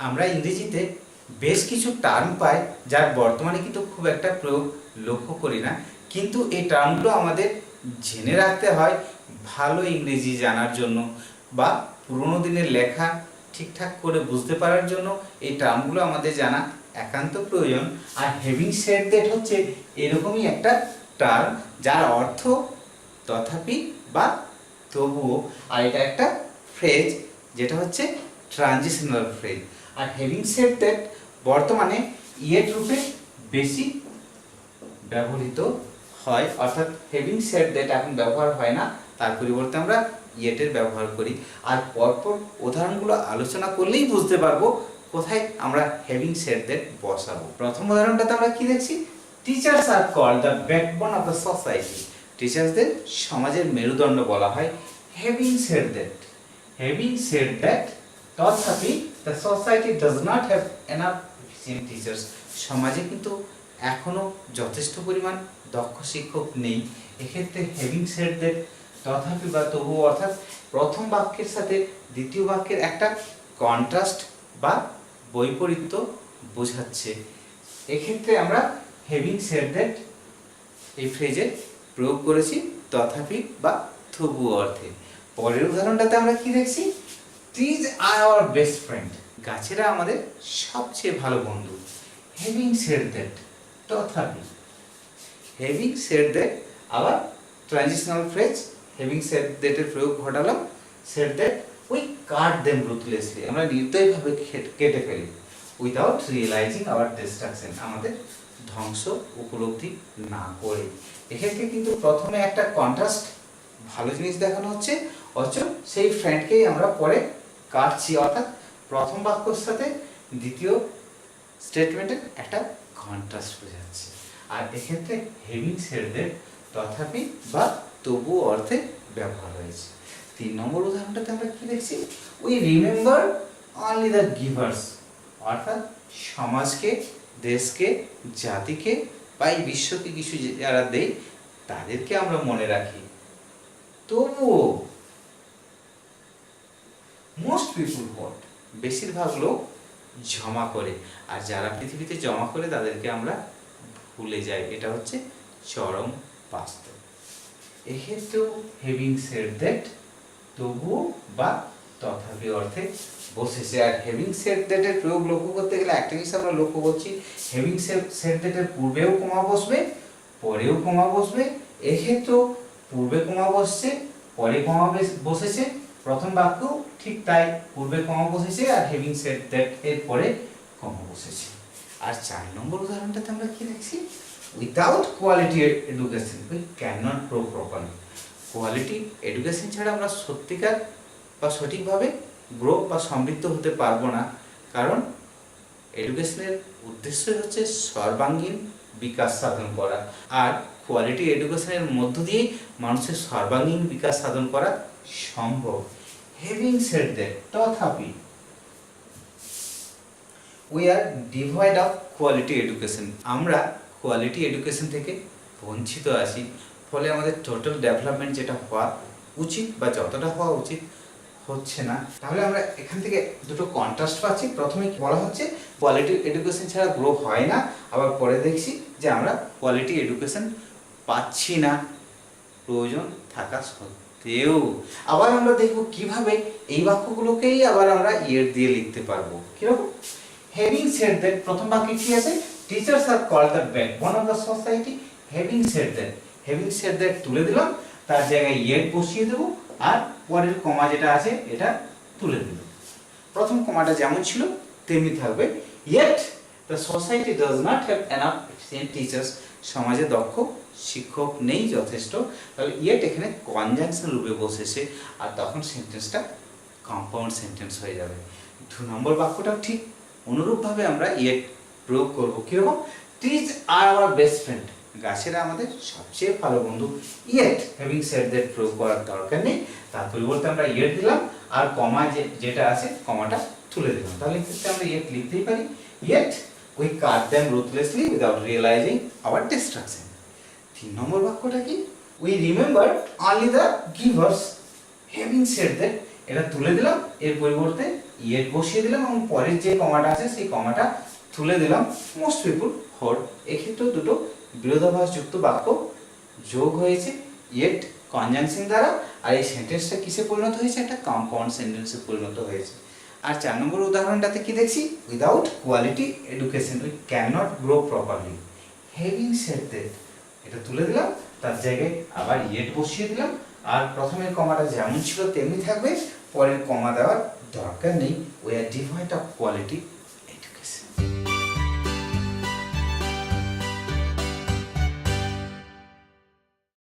আমরা ইংরেজিতে বেশ কিছু টার্ম পাই যার বর্তমানে কিন্তু খুব একটা প্রয়োগ লক্ষ্য করি না, কিন্তু এই টার্মগুলো আমাদের জেনে রাখতে হয় ভালো ইংরেজি জানার জন্য বা পুরোনো দিনের লেখা ঠিকঠাক করে বুঝতে পারার জন্য এই টার্মগুলো আমাদের জানা একান্ত প্রয়োজন। আর হ্যাভিং সেড দ্যাট হচ্ছে এরকমই একটা টার্ম যার অর্থ তথাপি বা তবুও, আর এটা একটা ফ্রেজ যেটা হচ্ছে transitional phrase. Are having said that বর্তমানে ইয়েট রূপে বেশি ব্যবহৃত হয়, অর্থাৎ হ্যাভিং সেড দ্যাট এখন ব্যবহার হয় না, তার পরিবর্তে আমরা ইয়েটের ব্যবহার করি। আর পরপর উদাহরণগুলো আলোচনা করলেই বুঝতে পারবো কোথায় আমরা হ্যাভিং সেড দ্যাট বসাবো। প্রথম উদাহরণটাতে আমরা কি দেখছি, teachers are called the backbone of the society. টিচার্সদের সমাজের মেরুদণ্ড বলা হয়। হ্যাভিং সেড দ্যাট তথাপি the society does not have enough efficient teachers. সমাজে কিন্তু এখনো যথেষ্ট পরিমাণ দক্ষ শিক্ষক নেই। এক্ষেত্রে হ্যাভিং সেড দ্যাট তথাপি বা তবুও অর্থাৎ প্রথম বাক্যের সাথে দ্বিতীয় বাক্যের একটা কন্ট্রাস্ট বা বৈপরীত্য বোঝাচ্ছে। এক্ষেত্রে আমরা হ্যাভিং সেড দ্যাট এই ফ্রেজে প্রয়োগ করেছি তথাপি বা তবুও অর্থে। পরের উদাহরণটাতে আমরা কি দেখছি, trees are our best friend. গাছেরা আমাদের সবচেয়ে ভালো বন্ধু। হ্যাভিং সেড দ্যাট তথাপি, হ্যাভিং সেড দ্যাট আবার ট্রানজিশনাল ফ্রেজ। হ্যাভিং সেড দ্যাটের প্রয়োগ ঘটালাম। Said that we cut them ruthlessly, আমরা নির্দয়ভাবে কেটে ফেলি। উইদাউট রিয়েলাইজিং আওয়ার ডিস্ট্রাকশন, আমাদের ধ্বংস উপলব্ধি না করে। এক্ষেত্রে কিন্তু প্রথমে একটা কন্ট্রাস্ট ভালো জিনিস দেখানো হচ্ছে, অথচ সেই ফ্রেন্ডকেই আমরা পরে কাটছি, অর্থাৎ প্রথম বাক্যর সাথে দ্বিতীয় স্টেটমেন্টের একটা কন্ট্রাস্ট বোঝাচ্ছে। আর এক্ষেত্রে হ্যাভিং সেড দ্যাট তথাপি বা তবু অর্থে ব্যবহার হয়েছে। 3 নম্বর উদাহরণটাতে আমরা কি দেখছি, we remember only the givers, অর্থাৎ সমাজকে, দেশকে, জাতিকে বা এই বিশ্বকে কিছু যারা দেয় তাদেরকে আমরা মনে রাখি। তবুও মোস্ট পিপল হোয়াট, বেশিরভাগ লোক জমা করে, আর যারা পৃথিবীতে জমা করে তাদেরকে আমরা ভুলে যাই। এটা হচ্ছে চরম বাস্তব। এক্ষেত্রেও হ্যাভিং সেড দ্যাট তবুও বা তথাপি অর্থে বসেছে। আর হ্যাভিং সেড দ্যাটের প্রয়োগ লক্ষ্য করতে গেলে একটা জিনিস আমরা লক্ষ্য করছি, হ্যাভিং সেড দ্যাটের পূর্বেও কমা বসবে, পরেও কমা বসবে। এক্ষেত্রেও পূর্বে কমা বসছে, পরে কমা বসেছে। প্রথম বাক্য ঠিক তাই, পূর্বে কমা বসেছে আর হ্যাভিং সেড দ্যাট এর পরে কমা বসেছে। আর 4 নম্বর উদাহরণটাতে আমরা কি দেখছি, without quality education we can not grow properly. Quality education ছাড়া আমরা সত্যিকার বা সঠিকভাবে গ্রো বা সমৃদ্ধ হতে পারবো না, কারণ এডুকেশনের উদ্দেশ্যই হচ্ছে সর্বাঙ্গীন বিকাশ সাধন করা, আর কোয়ালিটি এডুকেশনের মধ্য দিয়েই মানুষের সর্বাঙ্গীন বিকাশ সাধন করা সম্ভব। হ্যাভিং সেড দ্যাট তথাপি we are devoid of quality education, আমরা কোয়ালিটি এডুকেশন থেকে বঞ্চিত আছি, ফলে আমাদের টোটাল ডেভেলপমেন্ট যেটা হওয়া উচিত বা যতটা হওয়া উচিত হচ্ছে না। তাহলে আমরা এখান থেকে দুটো কন্ট্রাস্ট পাচ্ছি। প্রথমে বলা হচ্ছে কোয়ালিটি এডুকেশন ছাড়া গ্রো হয় না, আবার পরে দেখছি যে আমরা কোয়ালিটি এডুকেশন পাচ্ছি না প্রয়োজন থাকা সত্ত্বেও। আবার আমরা দেখব কিভাবে এই বাক্যগুলোকেই আবার আমরা ইয়ের দিয়ে লিখতে পারবো। কিরকম, হ্যাভিং সেড দ্যাট প্রথম বাক্যে কি আছে, teachers are called the backbone of the society. Having said that তুলে দিলাম, তার জায়গায় ইয়েট বসিয়ে দেবো, আর পরের কমা যেটা আছে এটা তুলে দিল। প্রথম কমাটা যেমন ছিল তেমনি থাকবে। Yet the society does not have enough efficient teachers, সমাজে দক্ষ শিক্ষক নেই যথেষ্ট। তাহলে ইয়েট এখানে কনজাংশন রূপে বসেছে, আর তখন সেন্টেন্সটা কম্পাউন্ড সেন্টেন্স হয়ে যাবে। 2 নম্বর বাক্যটাও ঠিক অনুরূপভাবে আমরা ইয়েট প্রয়োগ করব। কিরকম, trees are our best friend, গাছেরা আমাদের সবচেয়ে ভালো বন্ধু। ইয়েট হ্যাভিং সেড দ্যাট প্রয়োগ করার দরকার নেই, তার পরিবর্তে আমরা ইয়েট দিলাম, আর কমা যেটা আছে কমাটা তুলে দিলাম। তাহলে ক্ষেত্রে আমরা ইয়েট লিখতেই পারি, yet we cut them ruthlessly without realising our destruction. 3 নম্বর বাক্যটা কি, we remember only the givers. Having said that এটা তুলে দিলাম, এর পরিবর্তে ইয়েট বসিয়ে দিলাম এবং পরের যে কমাটা আছে সেই কমাটা তুলে দিলাম। Most people hoard. এক্ষেত্রেও দুটো বিরোধাভাসযুক্ত বাক্য যোগ হয়েছে ইয়েট কনজাংশন দ্বারা, আর এই সেন্টেন্সটা কিসে পরিণত হয়েছে? একটা কম্পাউন্ড সেন্টেন্সে পরিণত হয়েছে। আর 4 নম্বর উদাহরণটাতে কি দেখছি? Without quality education we can not grow properly. Having said that, এটা তুলে দিলাম, তার জায়গায় আবার ইয়েট বসিয়ে দিলাম, আর প্রথমের কমাটা যেমন ছিল তেমনি থাকবে, পরের কমা দেওয়ার দরকার নেই। We are devoid of quality